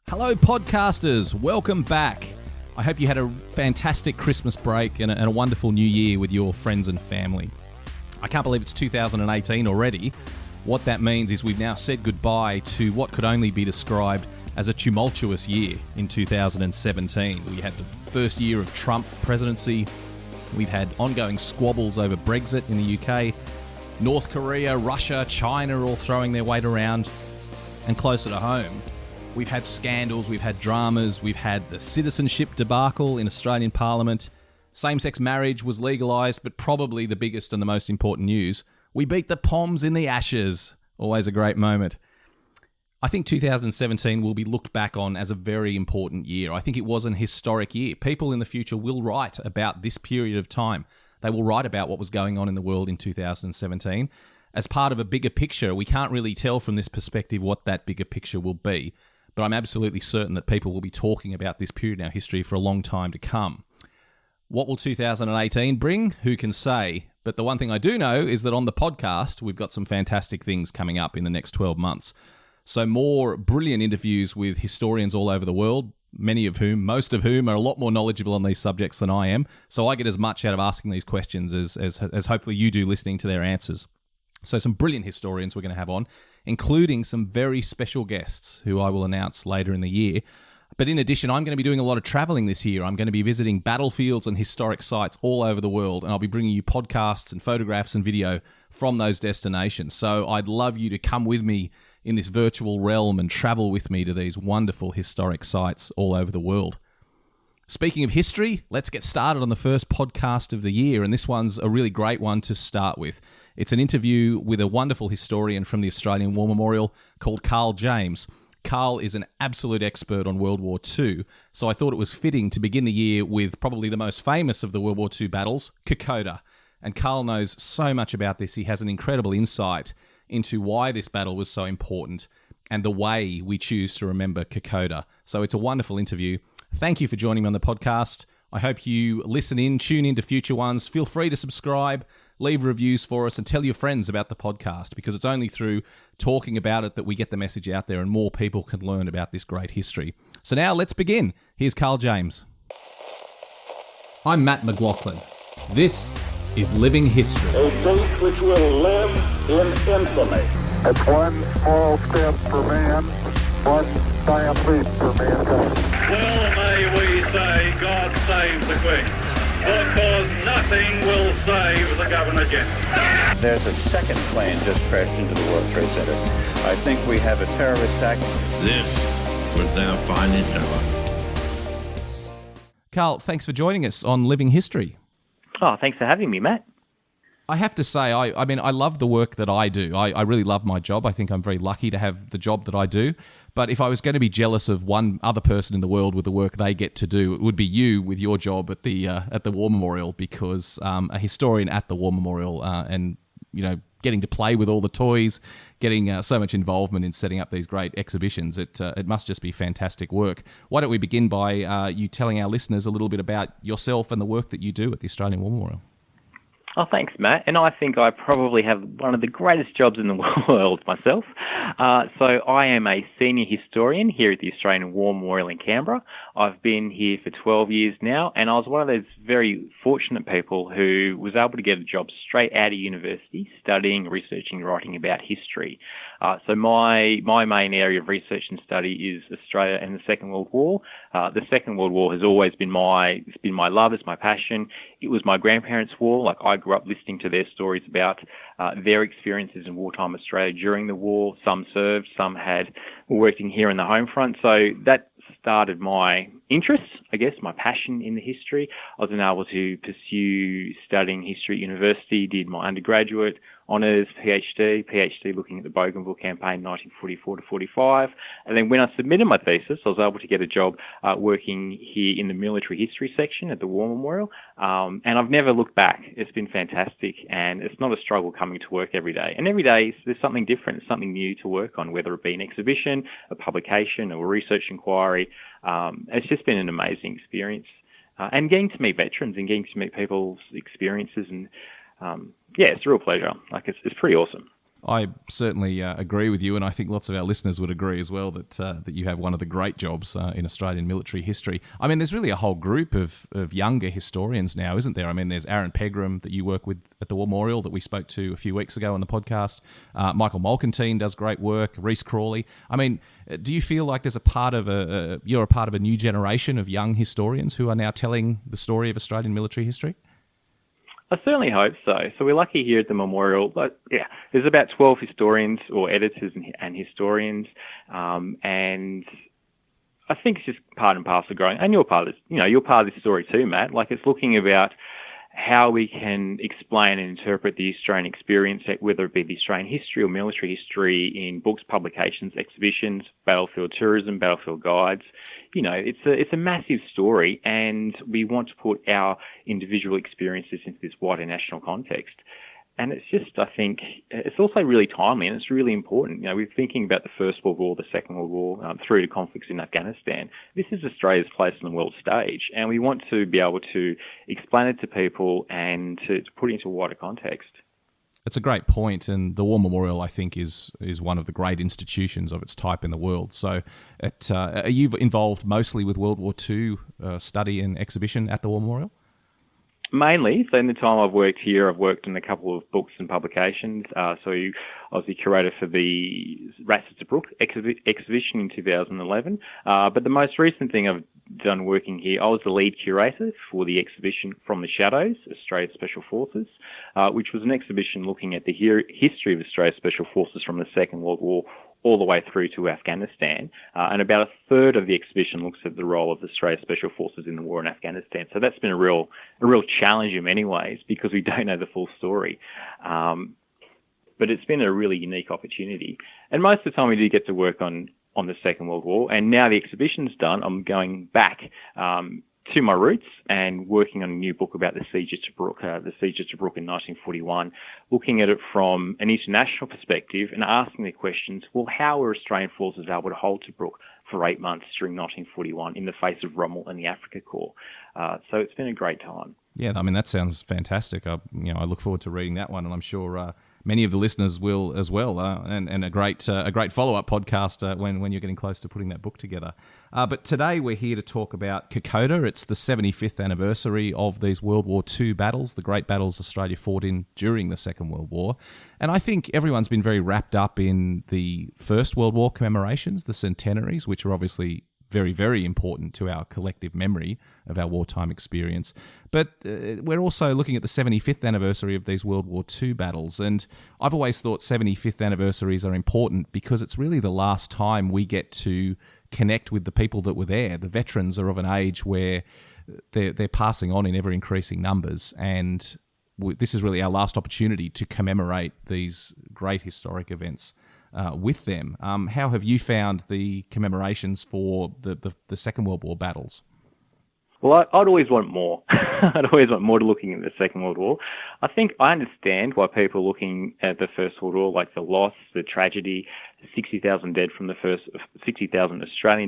Hello, podcasters. Welcome back. I hope you had a fantastic Christmas break and a wonderful new year with your friends and family. I can't believe it's 2018 already. What that means is we've now said goodbye to what could only be described as a tumultuous year in 2017. We had the first year of Trump presidency. We've had ongoing squabbles over Brexit in the UK. North Korea, Russia, China all throwing their weight around. And closer to home, we've had scandals, we've had dramas, we've had the citizenship debacle in Australian Parliament. Same-sex marriage was legalised, but probably the biggest and the most important news, we beat the Poms in the Ashes. Always a great moment. I think 2017 will be looked back on as a very important year. I think it was an historic year. People in the future will write about this period of time. They will write about what was going on in the world in 2017. As part of a bigger picture, we can't really tell from this perspective what that bigger picture will be. But I'm absolutely certain that people will be talking about this period in our history for a long time to come. What will 2018 bring? Who can say? But the one thing I do know is that on the podcast, we've got some fantastic things coming up in the next 12 months. So more brilliant interviews with historians all over the world, most of whom are a lot more knowledgeable on these subjects than I am. So I get as much out of asking these questions as hopefully you do listening to their answers. So some brilliant historians we're going to have on, including some very special guests who I will announce later in the year. But in addition, I'm going to be doing a lot of traveling this year. I'm going to be visiting battlefields and historic sites all over the world, and I'll be bringing you podcasts and photographs and video from those destinations. So I'd love you to come with me in this virtual realm and travel with me to these wonderful historic sites all over the world. Speaking of history, let's get started on the first podcast of the year, and this one's a really great one to start with. It's an interview with a wonderful historian from the Australian War Memorial called Karl James. Karl is an absolute expert on World War II, so I thought it was fitting to begin the year with probably the most famous of the World War II battles, Kokoda. And Karl knows so much about this. He has an incredible insight into why this battle was so important and the way we choose to remember Kokoda. So it's a wonderful interview. Thank you for joining me on the podcast. I hope you tune in to future ones. Feel free to subscribe, leave reviews for us, and tell your friends about the podcast, because it's only through talking about it that we get the message out there and more people can learn about this great history. So now let's begin. Here's Karl James. I'm Matt McLaughlin. This is Living History. A date which will live in infamy. It's one small step for man, one giant leap for mankind. Well may we say, God save the Queen, because nothing will save the Governor General. There's a second plane just crashed into the World Trade Center. I think we have a terrorist attack. This was their finest hour. Karl, thanks for joining us on Living History. Oh, thanks for having me, Matt. I have to say, I mean, I love the work that I do. I really love my job. I think I'm very lucky to have the job that I do. But if I was going to be jealous of one other person in the world with the work they get to do, it would be you with your job at the War Memorial, because a historian at the War Memorial and, you know, getting to play with all the toys, getting so much involvement in setting up these great exhibitions, it must just be fantastic work. Why don't we begin by you telling our listeners a little bit about yourself and the work that you do at the Australian War Memorial? Oh, thanks, Matt. And I think I probably have one of the greatest jobs in the world myself. So I am a senior historian here at the Australian War Memorial in Canberra. I've been here for 12 years now, and I was one of those very fortunate people who was able to get a job straight out of university, studying, researching, writing about history. So my main area of research and study is Australia and the Second World War. The Second World War has always been my love, it's my passion. It was my grandparents' war. Like, I grew up listening to their stories about their experiences in wartime Australia during the war. Some served, some were working here in the home front. So that started my interest, I guess, my passion in the history. I was then able to pursue studying history at university, did my undergraduate honours, PhD looking at the Bougainville Campaign 1944 to 45. And then when I submitted my thesis, I was able to get a job working here in the military history section at the War Memorial. And I've never looked back. It's been fantastic, and it's not a struggle coming to work every day. And every day there's something different, something new to work on, whether it be an exhibition, a publication, or a research inquiry. It's just been an amazing experience. And getting to meet veterans and getting to meet people's experiences, and yeah, it's a real pleasure. Like, it's pretty awesome. I certainly agree with you, and I think lots of our listeners would agree as well that you have one of the great jobs in Australian military history. I mean, there's really a whole group of younger historians now, isn't there? I mean, there's Aaron Pegram that you work with at the War Memorial that we spoke to a few weeks ago on the podcast. Michael Malcantine does great work. Reece Crawley. I mean, do you feel like there's you're a part of a new generation of young historians who are now telling the story of Australian military history? I certainly hope so. So we're lucky here at the Memorial, but yeah, there's about 12 historians or editors and historians, and I think it's just part and parcel of growing. And you're part of this, you're part of this story too, Matt. Like, it's looking about how we can explain and interpret the Australian experience, whether it be the Australian history or military history, in books, publications, exhibitions, battlefield tourism, battlefield guides. It's a massive story, and we want to put our individual experiences into this wider national context. And it's just, I think, it's also really timely, and it's really important. We're thinking about the First World War, the Second World War, through to conflicts in Afghanistan. This is Australia's place on the world stage, and we want to be able to explain it to people and to put it into a wider context. It's a great point, and the War Memorial, I think, is one of the great institutions of its type in the world. So, are you involved mostly with World War II study and exhibition at the War Memorial? Mainly. So in the time I've worked here, I've worked on a couple of books and publications. So I was the curator for the Rats to Brook exhibition in 2011. But the most recent thing I've done working here, I was the lead curator for the exhibition From the Shadows, Australia's Special Forces, which was an exhibition looking at the history of Australia's Special Forces from the Second World War all the way through to Afghanistan. And about a third of the exhibition looks at the role of Australia's Special Forces in the war in Afghanistan. So that's been a real challenge in many ways, because we don't know the full story. But it's been a really unique opportunity. And most of the time we do get to work on the Second World War. And now the exhibition's done, I'm going back to my roots and working on a new book about the siege of Tobruk in 1941, looking at it from an international perspective and asking the questions, well, how were Australian forces able to hold Tobruk for 8 months during 1941 in the face of Rommel and the Afrika Korps? So it's been a great time. Yeah, I mean, that sounds fantastic. I look forward to reading that one, and I'm sure many of the listeners will as well, and a great follow-up podcast when you're getting close to putting that book together. But today we're here to talk about Kokoda. It's the 75th anniversary of these World War II battles, the great battles Australia fought in during the Second World War. And I think everyone's been very wrapped up in the First World War commemorations, the centenaries, which are obviously very, very important to our collective memory of our wartime experience. But we're also looking at the 75th anniversary of these World War II battles. And I've always thought 75th anniversaries are important because it's really the last time we get to connect with the people that were there. The veterans are of an age where they're passing on in ever-increasing numbers. And this is really our last opportunity to commemorate these great historic events with them. How have you found the commemorations for the Second World War battles? Well, I'd always want more. I'd always want more to looking at the Second World War. I think I understand why people are looking at the First World War, like the loss, the tragedy, 60,000 Australian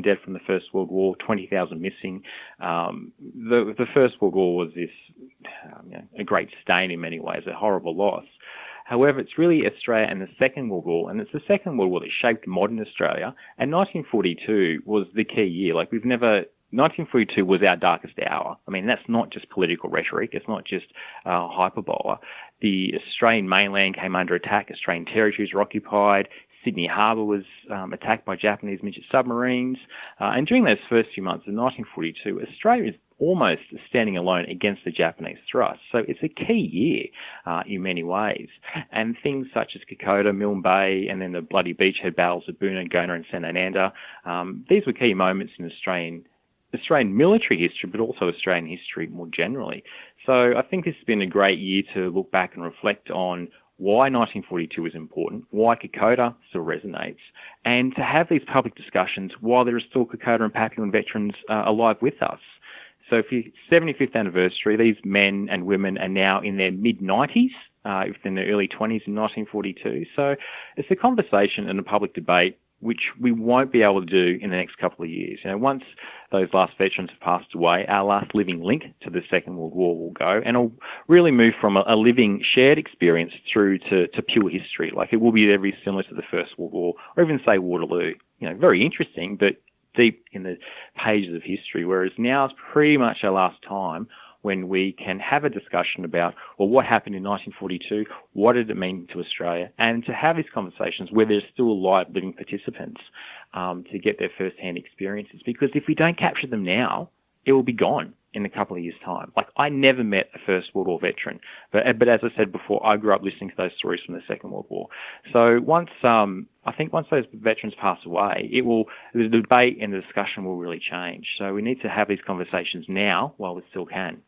dead from the First World War, 20,000 missing. The First World War was this a great stain in many ways, a horrible loss. However, it's really Australia and the Second World War, and it's the Second World War that shaped modern Australia. And 1942 was the key year. 1942 was our darkest hour. I mean, that's not just political rhetoric. It's not just hyperbola. The Australian mainland came under attack. Australian territories were occupied. Sydney Harbour was attacked by Japanese midget submarines. And during those first few months of 1942, Australia is almost standing alone against the Japanese thrust. So it's a key year in many ways. And things such as Kokoda, Milne Bay, and then the bloody beachhead battles of Boona, Gona and Sanananda, these were key moments in Australian military history, but also Australian history more generally. So I think this has been a great year to look back and reflect on why 1942 is important, why Kokoda still resonates, and to have these public discussions while there are still Kokoda and Papuan veterans alive with us. So for the 75th anniversary, these men and women are now in their mid-90s, within their early 20s in 1942. So it's a conversation and a public debate which we won't be able to do in the next couple of years. Once those last veterans have passed away, our last living link to the Second World War will go, and it'll really move from a living shared experience through to pure history. Like, it will be very similar to the First World War, or even say Waterloo. Very interesting, but deep in the pages of history, whereas now is pretty much our last time when we can have a discussion about, well, what happened in 1942, what did it mean to Australia, and to have these conversations where there's still live living participants to get their first-hand experiences. Because if we don't capture them now, it will be gone in a couple of years' time. Like, I never met a First World War veteran, but as I said before, I grew up listening to those stories from the Second World War. So once those veterans pass away, the debate and the discussion will really change. So we need to have these conversations now while we still can.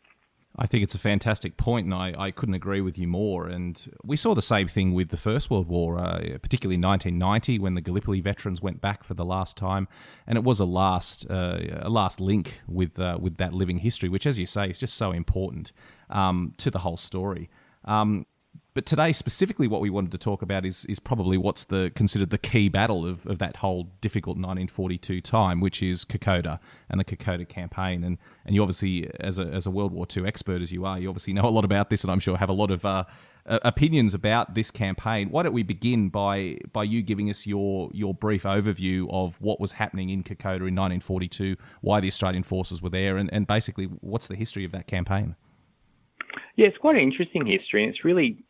I think it's a fantastic point, and I couldn't agree with you more. And we saw the same thing with the First World War, particularly in 1990 when the Gallipoli veterans went back for the last time, and it was a last link with that living history, which, as you say, is just so important to the whole story. But today, specifically, what we wanted to talk about is probably what's considered the key battle of that whole difficult 1942 time, which is Kokoda and the Kokoda Campaign. And you obviously, as a World War II expert as you are, you obviously know a lot about this, and I'm sure have a lot of opinions about this campaign. Why don't we begin by you giving us your brief overview of what was happening in Kokoda in 1942, why the Australian forces were there, and basically what's the history of that campaign? Yeah, it's quite an interesting history, and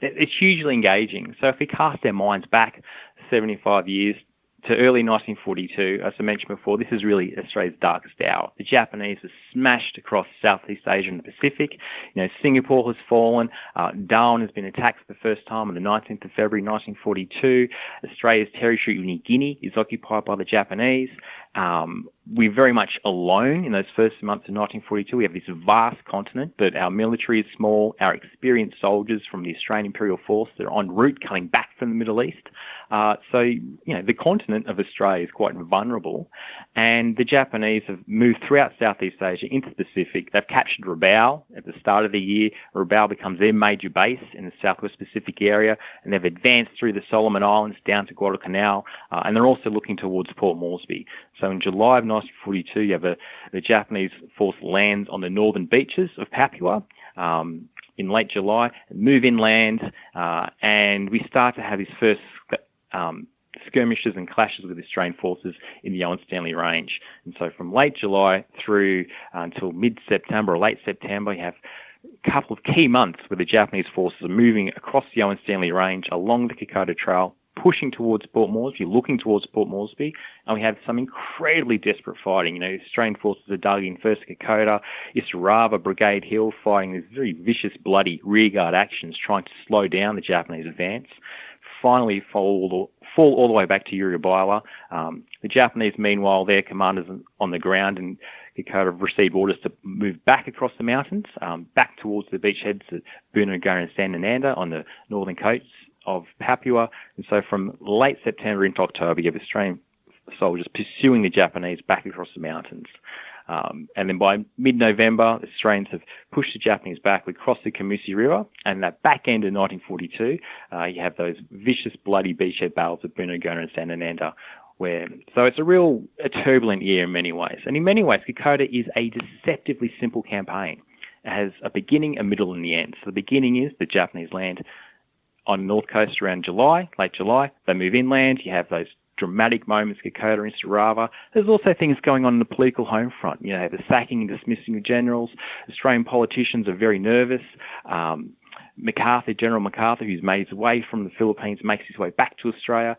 it's hugely engaging. So if we cast our minds back 75 years to early 1942, as I mentioned before, this is really Australia's darkest hour. The Japanese have smashed across Southeast Asia and the Pacific. Singapore has fallen. Darwin has been attacked for the first time on the 19th of February 1942. Australia's territory of New Guinea is occupied by the Japanese. We're very much alone in those first months of 1942. We have this vast continent, but our military is small. Our experienced soldiers from the Australian Imperial Force, they're en route coming back from the Middle East. So the continent of Australia is quite vulnerable, and the Japanese have moved throughout Southeast Asia into the Pacific. They've captured Rabaul at the start of the year. Rabaul becomes their major base in the Southwest Pacific area, and they've advanced through the Solomon Islands down to Guadalcanal, and they're also looking towards Port Moresby. So in July of 1942, you have the Japanese force lands on the northern beaches of Papua in late July, move inland, and we start to have these first skirmishes and clashes with Australian forces in the Owen Stanley Range. And so from late July through until mid-September or late September, you have a couple of key months where the Japanese forces are moving across the Owen Stanley Range along the Kokoda Trail, pushing towards Port Moresby, looking towards Port Moresby, and we have some incredibly desperate fighting. Australian forces are dug in first Kokoda, Isarava, Brigade Hill, fighting these very vicious, bloody rearguard actions, trying to slow down the Japanese advance. Finally fall all the way back to Uriabaila. The Japanese, meanwhile, their commanders on the ground in Kokoda have received orders to move back across the mountains, back towards the beachheads at Bunagara and Sandananda on the northern coasts of Papua. And so from late September into October, you have Australian soldiers pursuing the Japanese back across the mountains. And then by mid-November, the Australians have pushed the Japanese back. We crossed the Kamusi River, and that back end of 1942, you have those vicious, bloody beachhead battles of Bunagara and Sandananda. So it's a turbulent year in many ways. And in many ways, Kokoda is a deceptively simple campaign. It has a beginning, a middle, and the end. So the beginning is the Japanese land on the north coast around late July. They move inland. You have those dramatic moments, Kokoda and Sarava. There's also things going on in the political home front. The sacking and dismissing of generals. Australian politicians are very nervous. General MacArthur, who's made his way from the Philippines, makes his way back to Australia,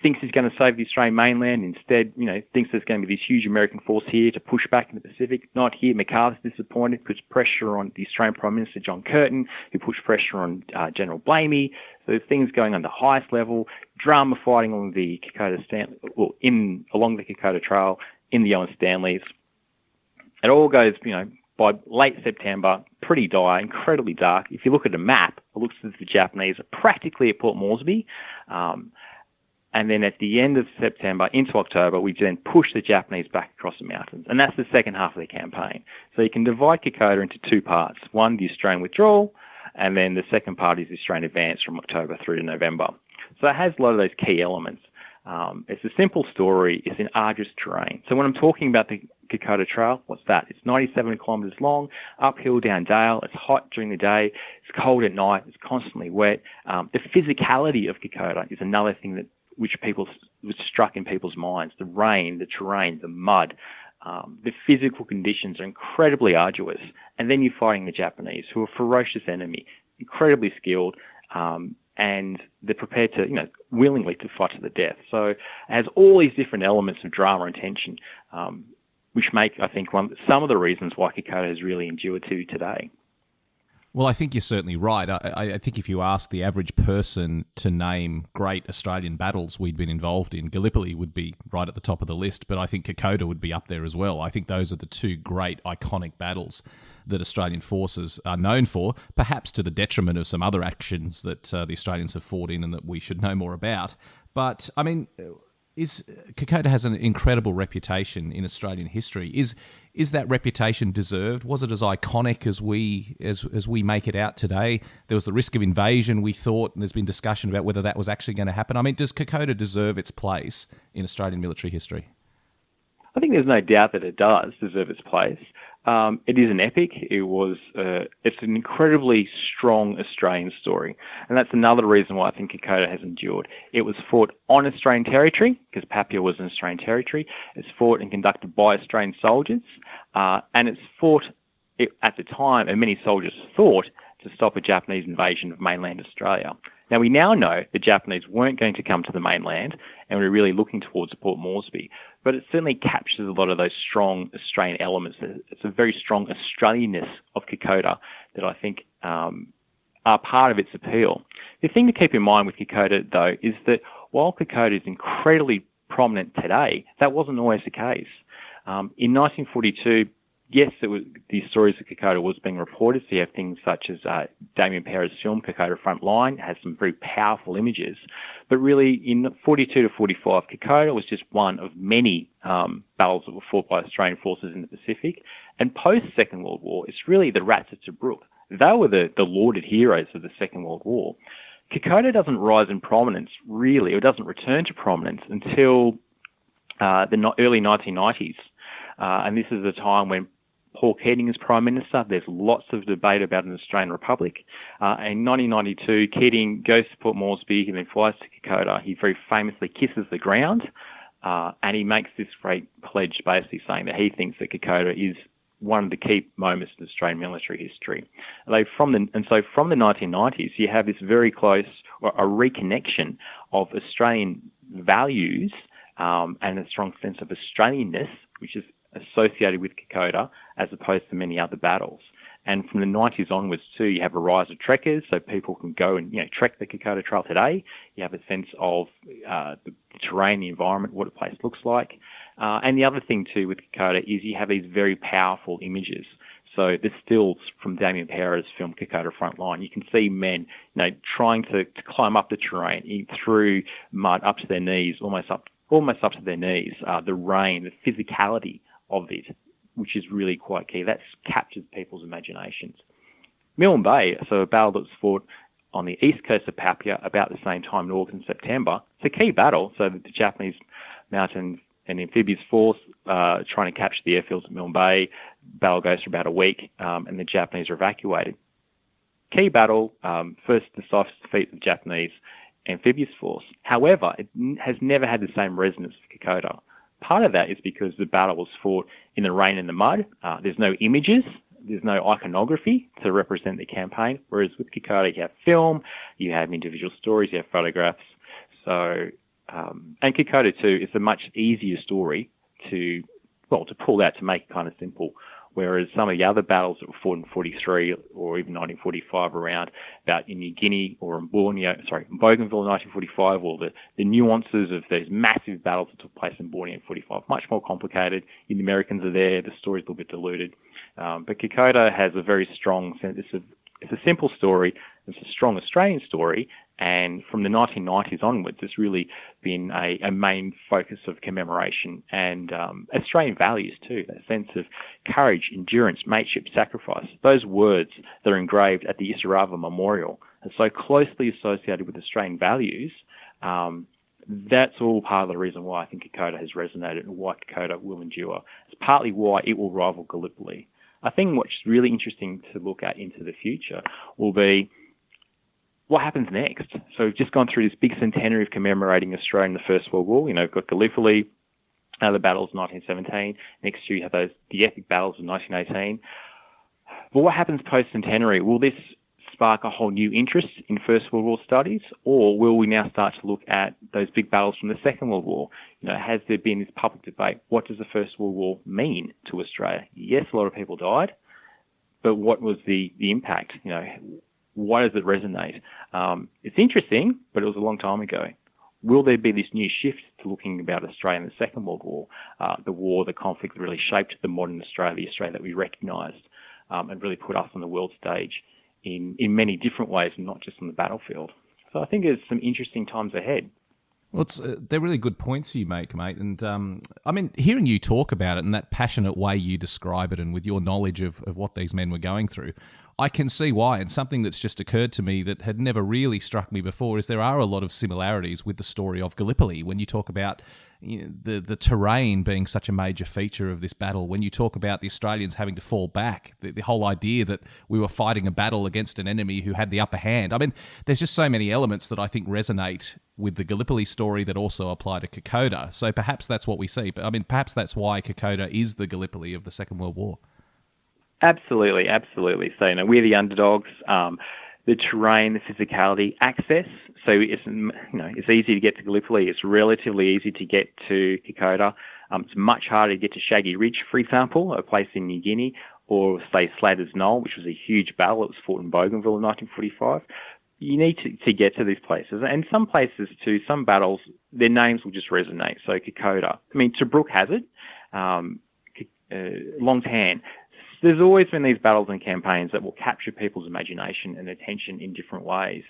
thinks he's going to save the Australian mainland. Instead, thinks there's going to be this huge American force here to push back in the Pacific. Not here. MacArthur's disappointed, puts pressure on the Australian Prime Minister, John Curtin, who pushed pressure on General Blamey. So there's things going on the highest level, drama fighting along the along the Kokoda Trail in the Owen Stanleys. It all goes, by late September, pretty dire, incredibly dark. If you look at a map, it looks as if the Japanese are practically at Port Moresby. And then at the end of September into October, we then push the Japanese back across the mountains. And that's the second half of the campaign. So you can divide Kokoda into two parts. One, the Australian withdrawal, and then the second part is the Australian advance from October through to November. So it has a lot of those key elements. It's a simple story. It's in arduous terrain. So when I'm talking about the Kokoda Trail, what's that? It's 97 kilometres long, uphill, down dale. It's hot during the day. It's cold at night. It's constantly wet. The physicality of Kokoda is another thing which struck in people's minds. The rain, the terrain, the mud. The physical conditions are incredibly arduous. And then you're fighting the Japanese, who are a ferocious enemy, incredibly skilled, and they're prepared to, willingly to fight to the death. So it has all these different elements of drama and tension, which make, I think, some of the reasons why Kokoda has really endured to today. Well, I think you're certainly right. I think if you ask the average person to name great Australian battles we'd been involved in, Gallipoli would be right at the top of the list, but I think Kokoda would be up there as well. I think those are the two great iconic battles that Australian forces are known for, perhaps to the detriment of some other actions that the Australians have fought in and that we should know more about. But, I mean, Kokoda has an incredible reputation in Australian history. Is that reputation deserved? Was it as iconic as we make it out today? There was the risk of invasion, we thought, and there's been discussion about whether that was actually going to happen. I mean, does Kokoda deserve its place in Australian military history? I think there's no doubt that it does deserve its place. It is an epic. It's an incredibly strong Australian story. And that's another reason why I think Kokoda has endured. It was fought on Australian territory, because Papua was an Australian territory. It's fought and conducted by Australian soldiers. And it's fought at the time, and many soldiers thought, to stop a Japanese invasion of mainland Australia. Now, we now know the Japanese weren't going to come to the mainland, and we're really looking towards Port Moresby. But it certainly captures a lot of those strong Australian elements. It's a very strong Australianness of Kokoda that I think are part of its appeal. The thing to keep in mind with Kokoda, though, is that while Kokoda is incredibly prominent today, that wasn't always the case. In 1942, yes, the stories of Kokoda was being reported. So you have things such as Damien Pereira's film, Kokoda Front Line, has some very powerful images. But really, in 42 to 45, Kokoda was just one of many battles that were fought by Australian forces in the Pacific. And post-Second World War, it's really the Rats of Tobruk. They were the lauded heroes of the Second World War. Kokoda doesn't rise in prominence, really, or doesn't return to prominence until the early 1990s. And this is a time when Paul Keating is Prime Minister. There's lots of debate about an Australian Republic. In 1992, Keating goes to Port Moresby. He then flies to Kokoda. He very famously kisses the ground, and he makes this great pledge basically saying that he thinks that Kokoda is one of the key moments in Australian military history. So from the 1990s, you have this very close, or a reconnection of Australian values and a strong sense of Australianness, which is associated with Kokoda as opposed to many other battles. And from the 90s onwards too, you have a rise of trekkers, so people can go and trek the Kokoda Trail today. You have a sense of the terrain, the environment, what a place looks like. And the other thing too with Kokoda is you have these very powerful images. So the stills from Damien Pereira's film Kokoda Front Line, you can see men, trying to climb up the terrain through mud up to their knees, almost up to their knees. The rain, the physicality of it, which is really quite key. That captures people's imaginations. Milne Bay, so a battle that was fought on the east coast of Papua about the same time in August and September. It's a key battle, so that the Japanese mountain and amphibious force trying to capture the airfields at Milne Bay. Battle goes for about a week, and the Japanese are evacuated. Key battle, first decisive defeat of the Japanese amphibious force. However, it has never had the same resonance for Kokoda. Part of that is because the battle was fought in the rain and the mud. There's no images, there's no iconography to represent the campaign, whereas with Kokoda you have film, you have individual stories, you have photographs. So, and Kokoda too is a much easier story to pull out, to make it kind of simple. Whereas some of the other battles that were fought in 43 or even 1945 around about in New Guinea or in Bougainville in 1945, or the nuances of those massive battles that took place in Borneo in 45, much more complicated. The Americans are there, the story's a little bit diluted. But Kokoda has a very strong sense. It's a simple story, it's a strong Australian story, and from the 1990s onwards, it's really been a main focus of commemoration and Australian values too, that sense of courage, endurance, mateship, sacrifice. Those words that are engraved at the Isarava Memorial are so closely associated with Australian values That's all part of the reason why I think Kokoda has resonated and why Kokoda will endure. It's partly why it will rival Gallipoli. I think what's really interesting to look at into the future will be what happens next. So we've just gone through this big centenary of commemorating Australia in the First World War. We've got Gallipoli, the battles of 1917. Next year you have the epic battles of 1918. But what happens post-centenary? Will this spark a whole new interest in First World War studies, or will we now start to look at those big battles from the Second World War? Has there been this public debate? What does the First World War mean to Australia? Yes, a lot of people died, but what was the impact? Why does it resonate? It's interesting, but it was a long time ago. Will there be this new shift to looking about Australia in the Second World War, the conflict that really shaped the modern Australia, the Australia that we recognised, and really put us on the world stage in many different ways, and not just on the battlefield. So I think there's some interesting times ahead. Well, they're really good points you make, mate. And hearing you talk about it in that passionate way you describe it, and with your knowledge of what these men were going through, I can see why. And something that's just occurred to me that had never really struck me before is there are a lot of similarities with the story of Gallipoli. When you talk about the terrain being such a major feature of this battle, when you talk about the Australians having to fall back, the whole idea that we were fighting a battle against an enemy who had the upper hand. There's just so many elements that I think resonate with the Gallipoli story that also apply to Kokoda. So perhaps that's what we see. But perhaps that's why Kokoda is the Gallipoli of the Second World War. Absolutely. So we're the underdogs. The terrain, the physicality, access. So it's easy to get to Gallipoli. It's relatively easy to get to Kokoda. It's much harder to get to Shaggy Ridge, for example, a place in New Guinea, or say Slater's Knoll, which was a huge battle. It was fought in Bougainville in 1945. You need to get to these places. And some places too, some battles, their names will just resonate. So Kokoda. Tobruk has it. Long Tan. There's always been these battles and campaigns that will capture people's imagination and attention in different ways.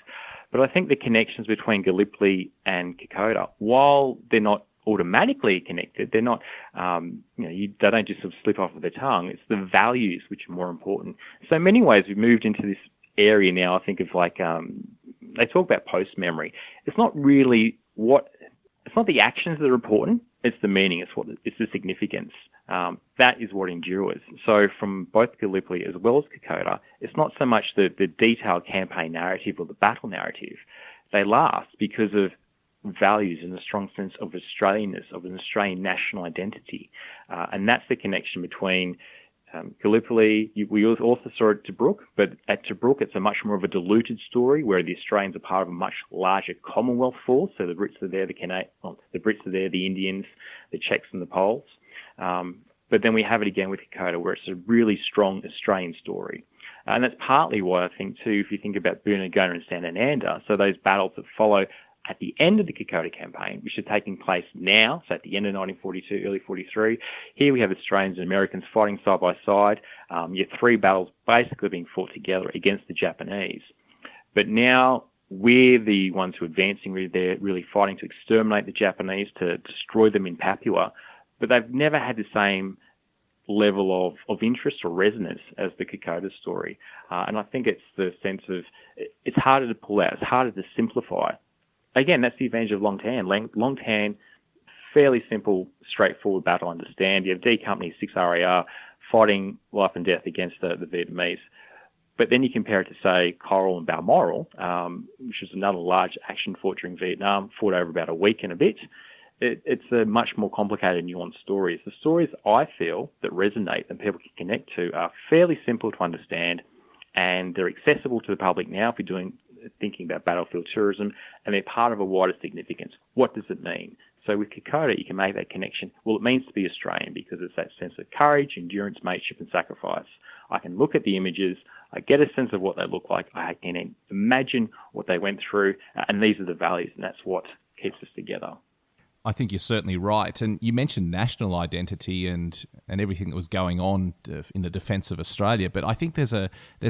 But I think the connections between Gallipoli and Kokoda, while they're not automatically connected, they're not, they don't just sort of slip off of the tongue. It's the values which are more important. So in many ways, we've moved into this area now, I think of they talk about post-memory. It's not really it's not the actions that are important, it's the meaning, it's the significance. That is what endures. So from both Gallipoli as well as Kokoda, it's not so much the detailed campaign narrative or the battle narrative. They last because of values and a strong sense of Australianness, of an Australian national identity. And that's the connection between Gallipoli. We also saw it at Tobruk, but at Tobruk it's a much more of a diluted story where the Australians are part of a much larger Commonwealth force. So the Brits are there, the Brits are there, the Indians, the Czechs and the Poles. But then we have it again with Kokoda, where it's a really strong Australian story. And that's partly why I think, too, if you think about Bunagona and Sanananda, so those battles that follow at the end of the Kokoda campaign, which are taking place now, so at the end of 1942, early 43, here we have Australians and Americans fighting side by side. You have three battles basically being fought together against the Japanese. But now we're the ones who are advancing. They're really fighting to exterminate the Japanese, to destroy them in Papua. But they've never had the same level of interest or resonance as the Kokoda story. And I think it's the sense of it's harder to pull out. It's harder to simplify. Again, that's the advantage of Long Tan. Long Tan, fairly simple, straightforward battle, understand. You have D Company, 6 RAR, fighting life and death against the Vietnamese. But then you compare it to, say, Coral and Balmoral, which is another large action fought during Vietnam, fought over about a week and a bit. It's a much more complicated, nuanced stories. The stories I feel that resonate and people can connect to are fairly simple to understand, and they're accessible to the public now if you're thinking about battlefield tourism, and they're part of a wider significance. What does it mean? So with Kokoda, you can make that connection. Well, it means to be Australian because it's that sense of courage, endurance, mateship, and sacrifice. I can look at the images, I get a sense of what they look like, I can imagine what they went through, and these are the values, and that's what keeps us together. I think you're certainly right. And you mentioned national identity and everything that was going on in the defence of Australia. But I think there's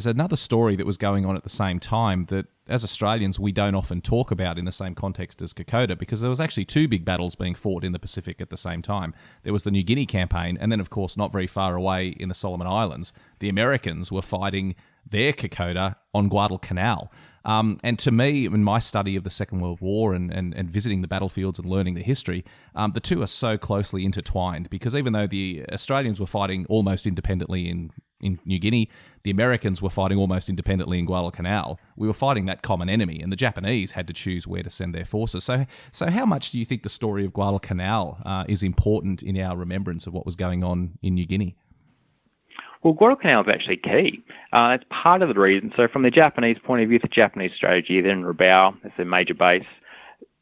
another story that was going on at the same time that, as Australians, we don't often talk about in the same context as Kokoda, because there was actually two big battles being fought in the Pacific at the same time. There was the New Guinea campaign, and then, of course, not very far away in the Solomon Islands, the Americans were fighting their Kokoda on Guadalcanal. And to me, in my study of the Second World War and visiting the battlefields and learning the history, the two are so closely intertwined, because even though the Australians were fighting almost independently in New Guinea, the Americans were fighting almost independently in Guadalcanal. We were fighting that common enemy, and the Japanese had to choose where to send their forces. So how much do you think the story of Guadalcanal is important in our remembrance of what was going on in New Guinea? Well, Guadalcanal is actually key. It's part of the reason. So from the Japanese point of view, the Japanese strategy, they're in Rabaul, that's their major base.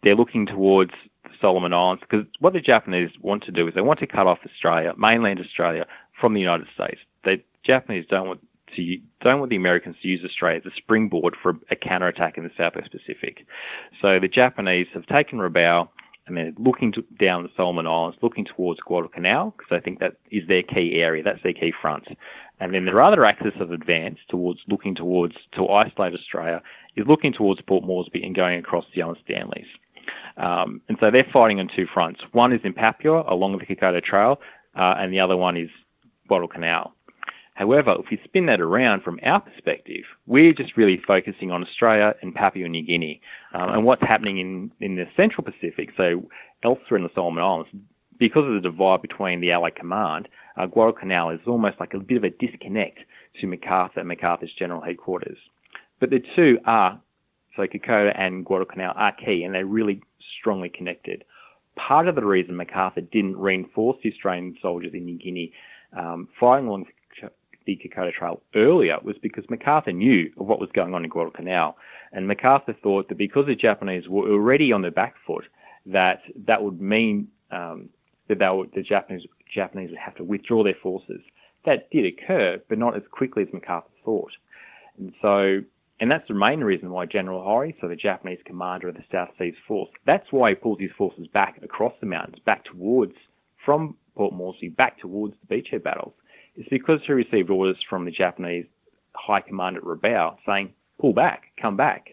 They're looking towards the Solomon Islands, because what the Japanese want to do is they want to cut off Australia, mainland Australia, from the United States. The Japanese don't want the Americans to use Australia as a springboard for a counterattack in the Southwest Pacific. So the Japanese have taken Rabaul, and they're looking down the Solomon Islands, looking towards Guadalcanal, because I think that is their key area, that's their key front. And then their other axis of advance to isolate Australia is looking towards Port Moresby and going across the Island Stanleys. And so they're fighting on two fronts. One is in Papua along the Kokoda Trail, and the other one is Guadalcanal. However, if you spin that around from our perspective, we're just really focusing on Australia and Papua New Guinea and what's happening in the Central Pacific, so elsewhere in the Solomon Islands. Because of the divide between the Allied Command, Guadalcanal is almost like a bit of a disconnect to MacArthur's general headquarters. But the two are, so Kokoda and Guadalcanal are key, and they're really strongly connected. Part of the reason MacArthur didn't reinforce the Australian soldiers in New Guinea fighting along the Kokoda Trail earlier was because MacArthur knew of what was going on in Guadalcanal, and MacArthur thought that because the Japanese were already on the back foot, that would mean the Japanese would have to withdraw their forces. That did occur, but not as quickly as MacArthur thought. And that's the main reason why General Horry, so the Japanese commander of the South Seas Force, that's why he pulls his forces back across the mountains, from Port Moresby, back towards the beachhead battles. It's because he received orders from the Japanese High Command at Rabaul saying, pull back, come back.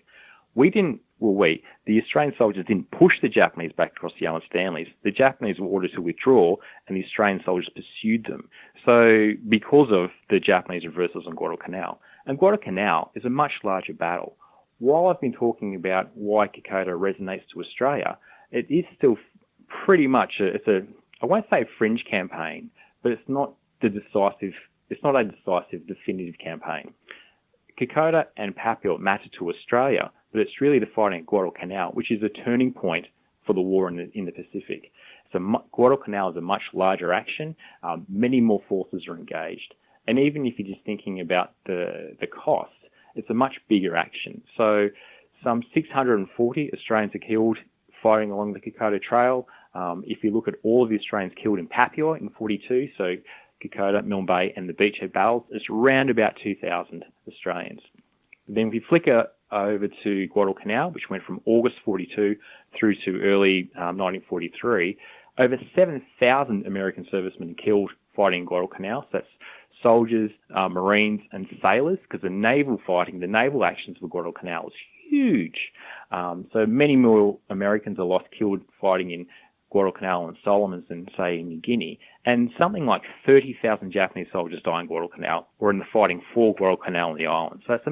The Australian soldiers didn't push the Japanese back across the Island Stanleys. The Japanese were ordered to withdraw, and the Australian soldiers pursued them. So because of the Japanese reversals on Guadalcanal. And Guadalcanal is a much larger battle. While I've been talking about why Kokoda resonates to Australia, it is still pretty much I won't say a fringe campaign, but it's not a decisive, definitive campaign. Kokoda and Papua matter to Australia, but it's really the fighting at Guadalcanal, which is a turning point for the war in the Pacific. So Guadalcanal is a much larger action. Many more forces are engaged. And even if you're just thinking about the cost, it's a much bigger action. So some 640 Australians are killed fighting along the Kokoda Trail. If you look at all of the Australians killed in Papua in 42, so Kokoda, Milne Bay, and the beachhead battles, it's around about 2,000 Australians. Then if you flicker over to Guadalcanal, which went from August 42 through to early 1943, over 7,000 American servicemen killed fighting in Guadalcanal. So that's soldiers, Marines, and sailors, because the naval actions for Guadalcanal was huge. So many more Americans are lost killed fighting in Guadalcanal and Solomons than, say, in New Guinea. And something like 30,000 Japanese soldiers die in Guadalcanal or in the fighting for Guadalcanal and the island. So it's a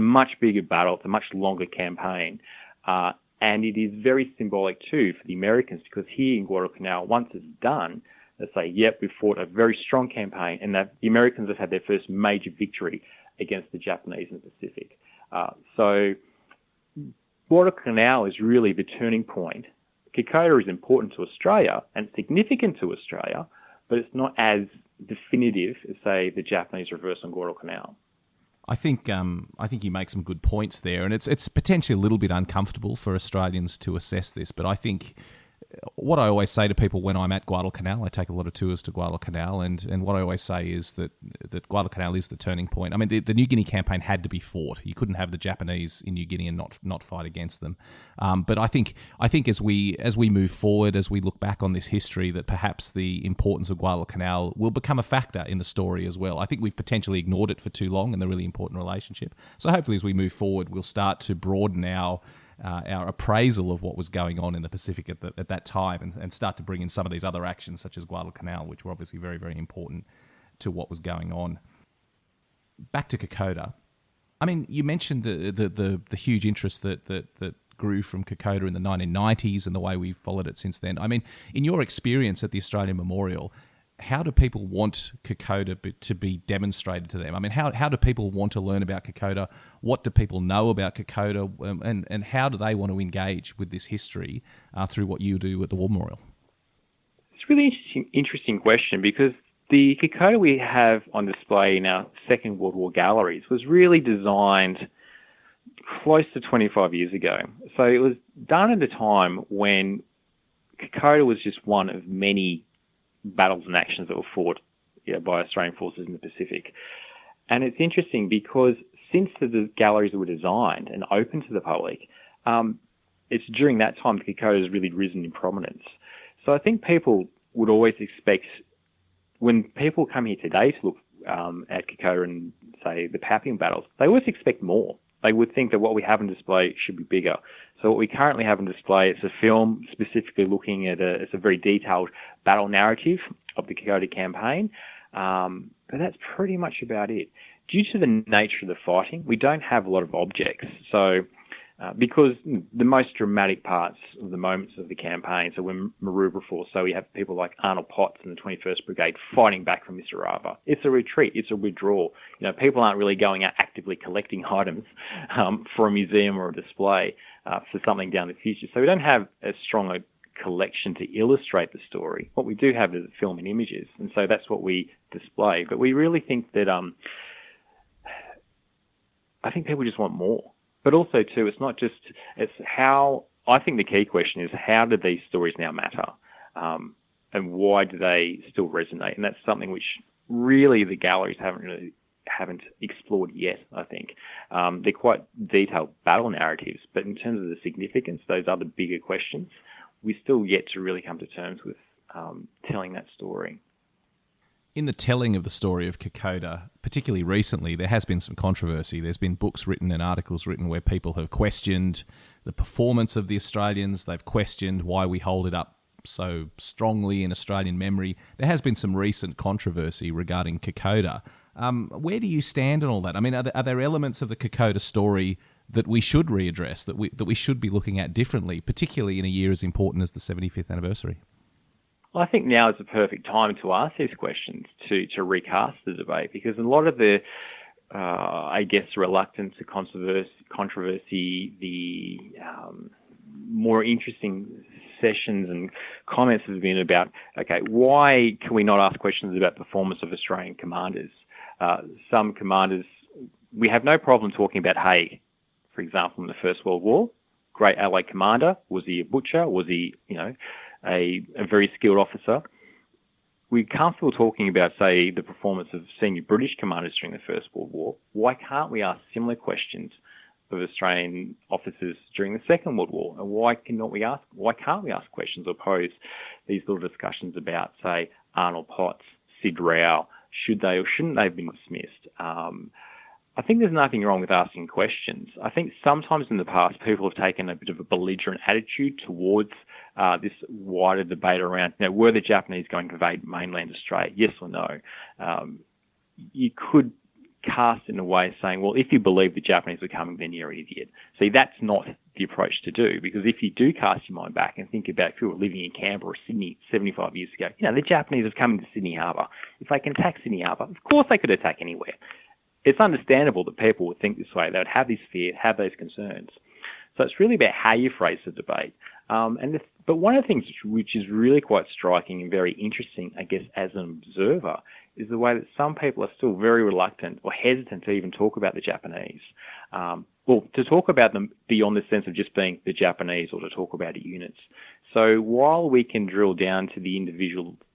much bigger battle. It's a much longer campaign. And it is very symbolic, too, for the Americans, because here in Guadalcanal, once it's done, they say, yep, we've fought a very strong campaign, and that the Americans have had their first major victory against the Japanese in the Pacific. So Guadalcanal is really the turning point. Kokoda is important to Australia and significant to Australia, but it's not as definitive as, say, the Japanese reverse on Guadalcanal. I think you make some good points there, and it's potentially a little bit uncomfortable for Australians to assess this, but I think what I always say to people when I'm at Guadalcanal, I take a lot of tours to Guadalcanal, and what I always say is that Guadalcanal is the turning point. I mean, the New Guinea campaign had to be fought. You couldn't have the Japanese in New Guinea and not fight against them. But I think as we move forward, as we look back on this history, that perhaps the importance of Guadalcanal will become a factor in the story as well. I think we've potentially ignored it for too long in the really important relationship. So hopefully as we move forward, we'll start to broaden our appraisal of what was going on in the Pacific at that time and start to bring in some of these other actions such as Guadalcanal, which were obviously very, very important to what was going on. Back to Kokoda. I mean, you mentioned the huge interest that grew from Kokoda in the 1990s and the way we've followed it since then. I mean, in your experience at the Australian Memorial, how do people want Kokoda to be demonstrated to them? I mean, how do people want to learn about Kokoda? What do people know about Kokoda? And how do they want to engage with this history through what you do at the War Memorial? It's a really interesting question, because the Kokoda we have on display in our Second World War galleries was really designed close to 25 years ago. So it was done at a time when Kokoda was just one of many battles and actions that were fought by Australian forces in the Pacific. And it's interesting because since the galleries were designed and open to the public, it's during that time that Kokoda has really risen in prominence. So I think people would always expect, when people come here today to look at Kokoda and, say, the Papillon battles, they always expect more. They would think that what we have on display should be bigger. So what we currently have on display is a film specifically looking at it's a very detailed battle narrative of the Kokoda Campaign, but that's pretty much about it. Due to the nature of the fighting, we don't have a lot of objects. So because the most dramatic parts of the moments of the campaign, so when Maroubra falls, so we have people like Arnold Potts and the 21st Brigade fighting back from Misaraba. It's a retreat, it's a withdrawal. People aren't really going out actively collecting items for a museum or a display for something down the future. So we don't have as strong a collection to illustrate the story. What we do have is film and images, and so that's what we display. But we really think that I think people just want more. But also, too, it's how, I think the key question is, how do these stories now matter? And why do they still resonate? And that's something which really the galleries haven't explored yet, I think. They're quite detailed battle narratives, but in terms of the significance, those other bigger questions, we're still yet to really come to terms with telling that story. In the telling of the story of Kokoda, particularly recently, there has been some controversy. There's been books written and articles written where people have questioned the performance of the Australians. They've questioned why we hold it up so strongly in Australian memory. There has been some recent controversy regarding Kokoda. Where do you stand on all that? I mean, are there elements of the Kokoda story that we should readdress, that we should be looking at differently, particularly in a year as important as the 75th anniversary? Well, I think now is the perfect time to ask these questions, to recast the debate, because a lot of the, reluctance to controversy, the more interesting sessions and comments have been about, okay, why can we not ask questions about performance of Australian commanders? Some commanders, we have no problem talking about Haig, for example, in the First World War. Great Allied commander. Was he a butcher? Was he, a very skilled officer? We're comfortable talking about, say, the performance of senior British commanders during the First World War. Why can't we ask similar questions of Australian officers during the Second World War? And why can't we ask questions or pose these little discussions about, say, Arnold Potts, Sid Rao? Should they or shouldn't they have been dismissed? I think there's nothing wrong with asking questions. I think sometimes in the past people have taken a bit of a belligerent attitude towards this wider debate around, were the Japanese going to invade mainland Australia? Yes or no? You could cast in a way saying, well, if you believe the Japanese were coming, then you're an idiot. See, that's not the approach to do, because if you do cast your mind back and think about if you were living in Canberra or Sydney 75 years ago, the Japanese have come into Sydney Harbour. If they can attack Sydney Harbour, of course they could attack anywhere. It's understandable that people would think this way. They would have this fear, have those concerns. So it's really about how you phrase the debate. But one of the things which is really quite striking and very interesting, I guess, as an observer, is the way that some people are still very reluctant or hesitant to even talk about the Japanese. To talk about them beyond the sense of just being the Japanese or to talk about units. So while we can drill down to the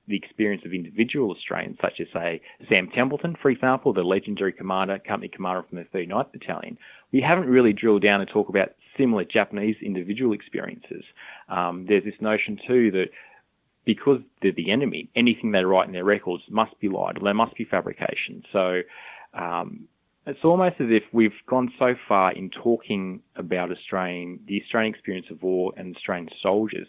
experience of individual Australians, such as, say, Sam Templeton, for example, the legendary company commander from the 39th Battalion, we haven't really drilled down and talk about similar Japanese individual experiences. There's this notion, too, that because they're the enemy, anything they write in their records must be lied, or there must be fabrication. So it's almost as if we've gone so far in talking about the Australian experience of war and Australian soldiers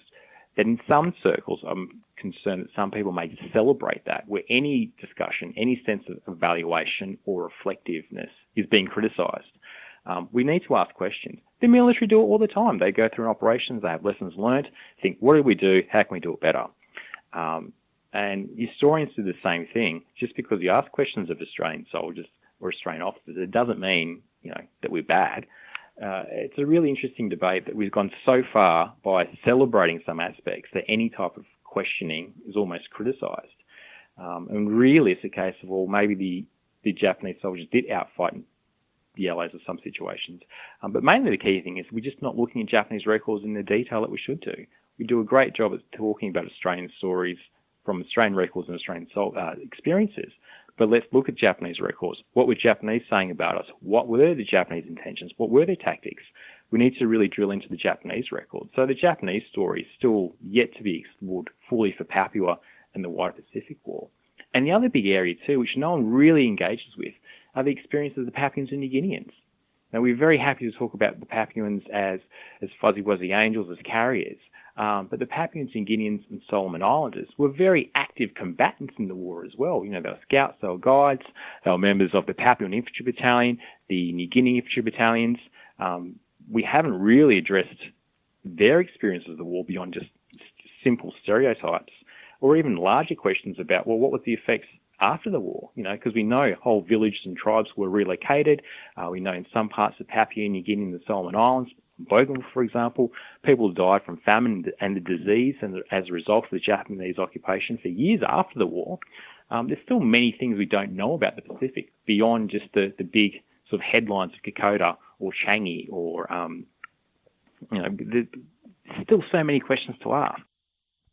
that in some circles, I'm concerned that some people may celebrate that, where any discussion, any sense of evaluation or reflectiveness is being criticised. We need to ask questions. The military do it all the time. They go through operations, they have lessons learned, think, what did we do? How can we do it better? And historians do the same thing. Just because you ask questions of Australian soldiers or Australian officers, it doesn't mean, that we're bad. It's a really interesting debate that we've gone so far by celebrating some aspects that any type of questioning is almost criticised. And really it's a case of, well, maybe the Japanese soldiers did outfight the Allies in some situations. But mainly the key thing is we're just not looking at Japanese records in the detail that we should do. We do a great job at talking about Australian stories from Australian records and Australian experiences. But let's look at Japanese records. What were Japanese saying about us? What were the Japanese intentions? What were their tactics? We need to really drill into the Japanese record. So the Japanese story is still yet to be explored fully for Papua and the wider Pacific War. And the other big area too, which no one really engages with, are the experiences of the Papuans and New Guineans. Now, we're very happy to talk about the Papuans as fuzzy wuzzy angels, as carriers. But the Papuans and Guineans and Solomon Islanders were very active combatants in the war as well. They were scouts, they were guides, they were members of the Papuan Infantry Battalion, the New Guinea Infantry Battalions. We haven't really addressed their experiences of the war beyond just simple stereotypes, or even larger questions about, well, what was the effects after the war? Because we know whole villages and tribes were relocated. We know in some parts of Papua New Guinea and the Solomon Islands, Bougainville, for example, people died from famine and the disease and as a result of the Japanese occupation for years after the war. There's still many things we don't know about the Pacific beyond just the big sort of headlines of Kokoda or Changi or, there's still so many questions to ask.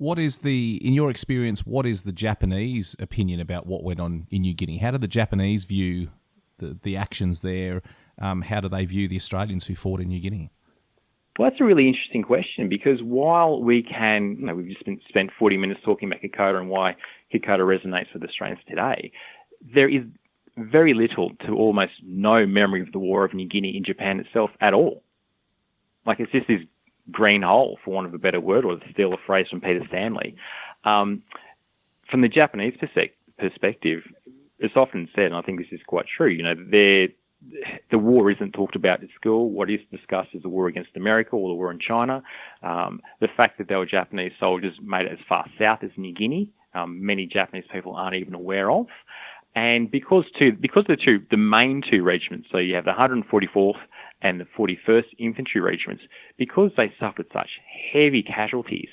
In your experience, what is the Japanese opinion about what went on in New Guinea? How do the Japanese view the actions there? How do they view the Australians who fought in New Guinea? Well, that's a really interesting question, because while we can, we've just spent 40 minutes talking about Kokoda and why Kokoda resonates with Australians today, there is very little to almost no memory of the War of New Guinea in Japan itself at all. It's just this green hole, for want of a better word, or to steal a phrase from Peter Stanley. From the Japanese perspective, it's often said, and I think this is quite true, the war isn't talked about at school. What is discussed is the war against America or the war in China. The fact that there were Japanese soldiers made it as far south as New Guinea, many Japanese people aren't even aware of. And because the main two regiments, so you have the 144th and the 41st Infantry Regiments, because they suffered such heavy casualties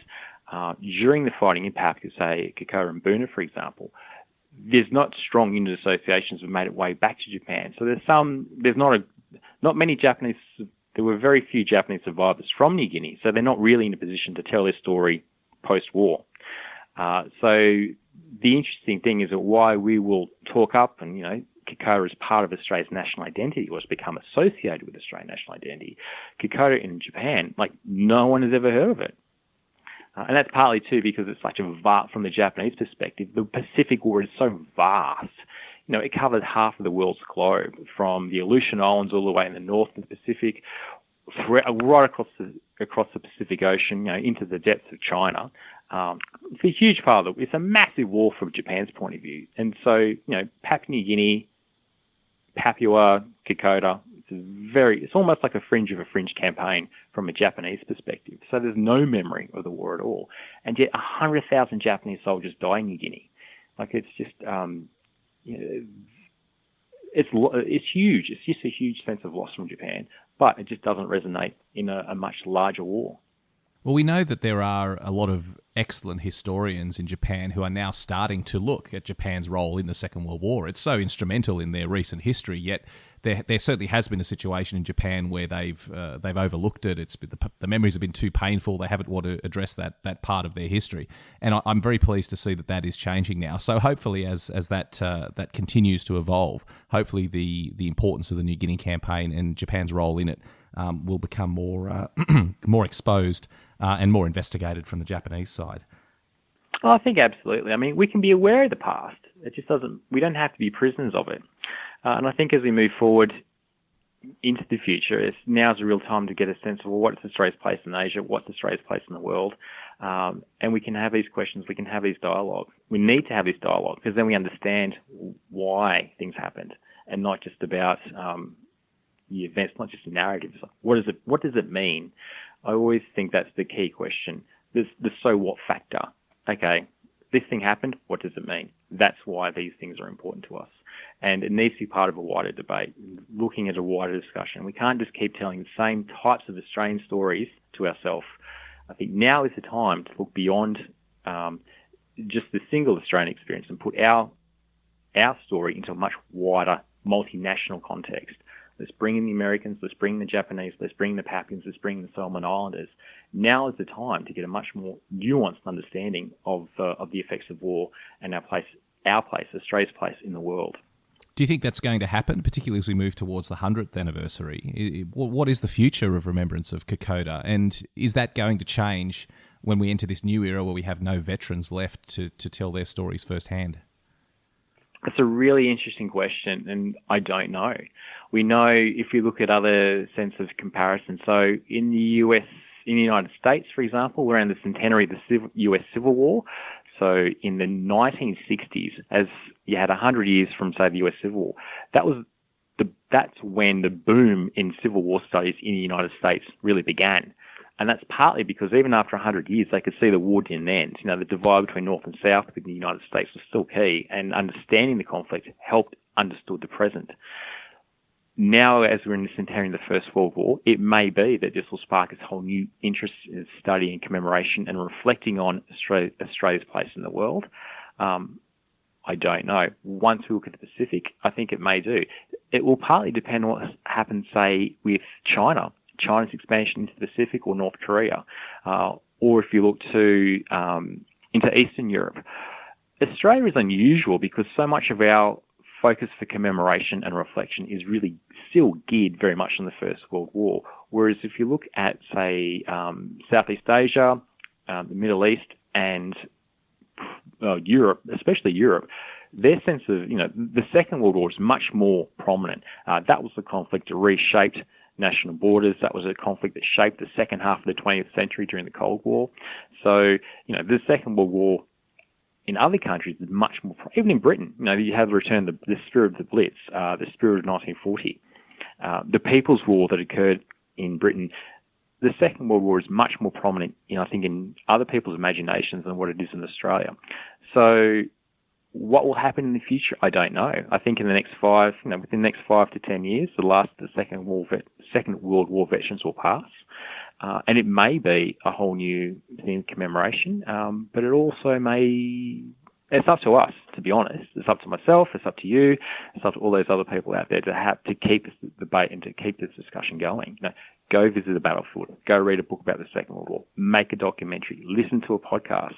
during the fighting in Papua, say Kokoda and Buna, for example, there's not strong unit associations that made it way back to Japan. So not many Japanese, there were very few Japanese survivors from New Guinea, so they're not really in a position to tell their story post-war. So the interesting thing is that why we will talk up, and Kokoda is part of Australia's national identity, or has become associated with Australian national identity. Kokoda in Japan, no one has ever heard of it. And that's partly too because it's such a vast, from the Japanese perspective, the Pacific War is so vast. It covers half of the world's globe, from the Aleutian Islands all the way in the north of the Pacific, right across the Pacific Ocean, into the depths of China. It's a huge part of it. It's a massive war from Japan's point of view. And so, Papua New Guinea, Papua, Kokoda, it's almost like a fringe of a fringe campaign from a Japanese perspective. So there's no memory of the war at all. And yet 100,000 Japanese soldiers die in New Guinea. It's just, it's huge. It's just a huge sense of loss from Japan, but it just doesn't resonate in a much larger war. Well, we know that there are a lot of excellent historians in Japan who are now starting to look at Japan's role in the Second World War. It's so instrumental in their recent history, yet there certainly has been a situation in Japan where they've overlooked it. The memories have been too painful. They haven't wanted to address that part of their history, and I'm very pleased to see that is changing now. So hopefully, as that continues to evolve, hopefully the importance of the New Guinea campaign and Japan's role in it will become more more exposed and more investigated from the Japanese side. Oh, I think absolutely. I mean, we can be aware of the past. It just doesn't. We don't have to be prisoners of it. And I think as we move forward into the future, now's a real time to get a sense of, well, what's Australia's place in Asia? What's Australia's place in the world? And we can have these questions. We can have these dialogues. We need to have this dialogue because then we understand why things happened, and not just about the events, not just the narrative. It's like, what does it mean? I always think that's the key question. There's the so what factor. Okay, this thing happened, what does it mean? That's why these things are important to us. And it needs to be part of a wider debate, looking at a wider discussion. We can't just keep telling the same types of Australian stories to ourselves. I think now is the time to look beyond just the single Australian experience and put our story into a much wider multinational context. Let's bring in the Americans, let's bring in the Japanese, let's bring in the Papuans, let's bring in the Solomon Islanders. Now is the time to get a much more nuanced understanding of the effects of war and our place, Australia's place in the world. Do you think that's going to happen, particularly as we move towards the 100th anniversary? What is the future of remembrance of Kokoda? And is that going to change when we enter this new era where we have no veterans left to tell their stories firsthand? That's a really interesting question, and I don't know. We know if you look at other sense of comparison. So in the United States, for example, we're in the centenary of the US Civil War. So in the 1960s, as you had 100 years from, say, the US Civil War, that's when the boom in Civil War studies in the United States really began. And that's partly because even after 100 years, they could see the war didn't end. You know, the divide between North and South within the United States was still key, and understanding the conflict helped understood the present. Now, as we're in the centenary of the First World War, it may be that this will spark this whole new interest in studying, commemoration, and reflecting on Australia's place in the world. I don't know. Once we look at the Pacific, I think it may do. It will partly depend on what happens, say, with China's expansion into the Pacific, or North Korea, or if you look to into Eastern Europe. Australia is unusual because so much of our focus for commemoration and reflection is really still geared very much on the First World War. Whereas if you look at, say, Southeast Asia, the Middle East, and Europe, especially Europe, their sense of, the Second World War is much more prominent. That was the conflict that reshaped national borders. That was a conflict that shaped the second half of the 20th century during the Cold War. So, the Second World War in other countries is much more, even in Britain, you have the return of the spirit of the Blitz, the spirit of 1940, the People's War that occurred in Britain. The Second World War is much more prominent, I think, in other people's imaginations than what it is in Australia. So what will happen in the future? I don't know. I think in the next within the next 5 to 10 years, the Second World War veterans will pass. And it may be a whole new theme of commemoration, but it also may, it's up to us, to be honest. It's up to myself, it's up to you, it's up to all those other people out there to keep this debate and to keep this discussion going. Go visit the battlefield, go read a book about the Second World War, make a documentary, listen to a podcast,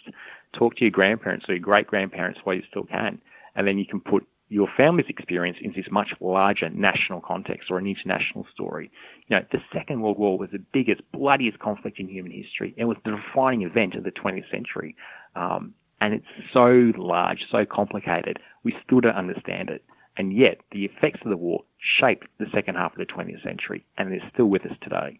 talk to your grandparents or your great-grandparents while you still can, and then you can put your family's experience into this much larger national context or an international story. The Second World War was the biggest, bloodiest conflict in human history. It was the defining event of the 20th century. And it's so large, so complicated, we still don't understand it. And yet, the effects of the war shaped the second half of the 20th century, and they're still with us today.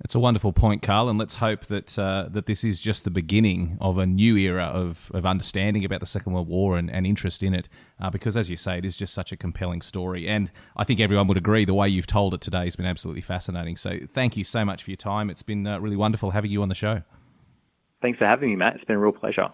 It's a wonderful point, Karl, and let's hope that that this is just the beginning of a new era of understanding about the Second World War and interest in it, because, as you say, it is just such a compelling story. And I think everyone would agree the way you've told it today has been absolutely fascinating. So thank you so much for your time. It's been really wonderful having you on the show. Thanks for having me, Matt. It's been a real pleasure.